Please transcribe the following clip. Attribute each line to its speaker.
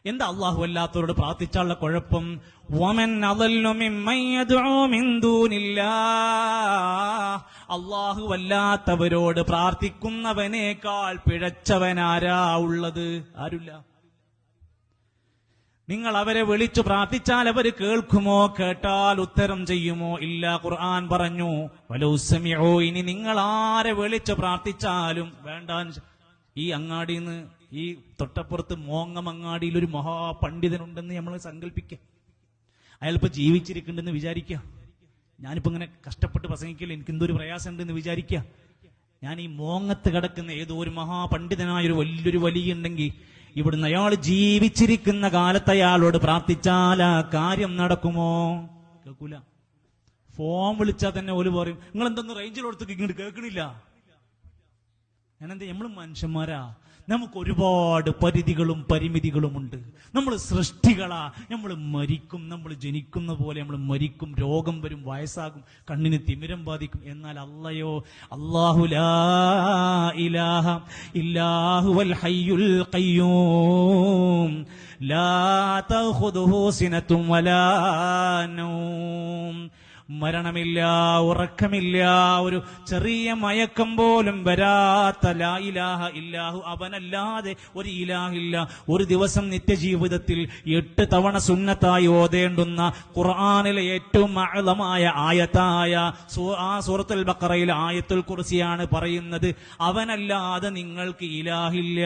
Speaker 1: എന്താ അള്ളാഹു അല്ലാത്തവരോട് പ്രാർത്ഥിച്ചാലുള്ള കുഴപ്പം? വമൻ അളല്ലു മിമ്മൻ യദ്ഉ മിൻ ദൂനില്ലാഹ്, അള്ളാഹു അല്ലാത്തവരോട് പ്രാർത്ഥിക്കുന്നവനേക്കാൾ പിഴച്ചവനാരാ ഉള്ളത്? ആരുമില്ല. നിങ്ങൾ അവരെ വിളിച്ചു പ്രാർത്ഥിച്ചാൽ അവർ കേൾക്കുമോ? കേട്ടാൽ ഉത്തരം ചെയ്യുമോ? ഇല്ല. ഖുർആൻ പറഞ്ഞു വലൗ സമിഉ, ഇനി നിങ്ങൾ ആരെ വിളിച്ചു പ്രാർത്ഥിച്ചാലും വേണ്ട. ഈ അങ്ങാടിന്ന് ഈ തൊട്ടപ്പുറത്ത് മോങ്ങമങ്ങാടിയിൽ ഒരു മഹാപണ്ഡിതനുണ്ടെന്ന് നമ്മൾ സങ്കല്പിക്കുക. അയാളിപ്പോ ജീവിച്ചിരിക്കുന്നുണ്ടെന്ന് വിചാരിക്കുക. ഞാനിപ്പോ ഇങ്ങനെ കഷ്ടപ്പെട്ട് പ്രസംഗിക്കില്ല, എനിക്ക് എന്തൊരു പ്രയാസം ഉണ്ടെന്ന് വിചാരിക്കുക. ഞാൻ ഈ മോങ്ങത്ത് കിടക്കുന്ന ഏതോ ഒരു മഹാപണ്ഡിതനായൊരു വലിയൊരു വലിയുണ്ടെങ്കിൽ ഇവിടുന്ന് അയാൾ ജീവിച്ചിരിക്കുന്ന കാലത്ത് അയാളോട് പ്രാർത്ഥിച്ചാൽ ആ കാര്യം നടക്കുമോ? കേൾക്കൂല. ഫോൺ വിളിച്ചാൽ തന്നെ ഓല് പറയും നിങ്ങൾ എന്തൊന്നും റേഞ്ചിലോടത്തേക്ക് ഇങ്ങോട്ട് കേൾക്കണില്ല. ഞാനെന്താ, നമ്മൾ മനുഷ്യന്മാരാ, നമുക്ക് ഒരുപാട് പരിധികളും പരിമിതികളും ഉണ്ട്. നമ്മൾ സൃഷ്ടികളാ, നമ്മൾ മരിക്കും, നമ്മൾ ജനിക്കുന്ന പോലെ നമ്മൾ മരിക്കും, രോഗം വരും, വയസ്സാകും, കണ്ണിന് തിമിരം ബാധിക്കും. എന്നാൽ അല്ലയോ, അല്ലാഹു ലാ ഇലാഹ ഇല്ലാഹു വൽ ഹയ്യുൽ ഖയ്യൂം ലാ തഖുദുഹു സിനത്തും വലാ നൗം, മരണമില്ല, ഉറക്കമില്ല, ഒരു ചെറിയ മയക്കം പോലും വരാത്ത ലാ ഇലാഹ ഇല്ലാഹു, അവനല്ലാതെ ഒരു ഇലാഹില്ല. ഒരു ദിവസം നിത്യജീവിതത്തിൽ 8 തവണ സുന്നത്തായി ഓതേണ്ടുന്ന ഖുർആനിലെ ഏറ്റവും അഅ്ലമായ ആയത്തായ ആ സൂറത്തുൽ ബഖറയിൽ ആയത്തുൽ കുർസിയാണ് പറയുന്നത്, അവനല്ലാതെ നിങ്ങൾക്ക് ഇലാഹില്ല.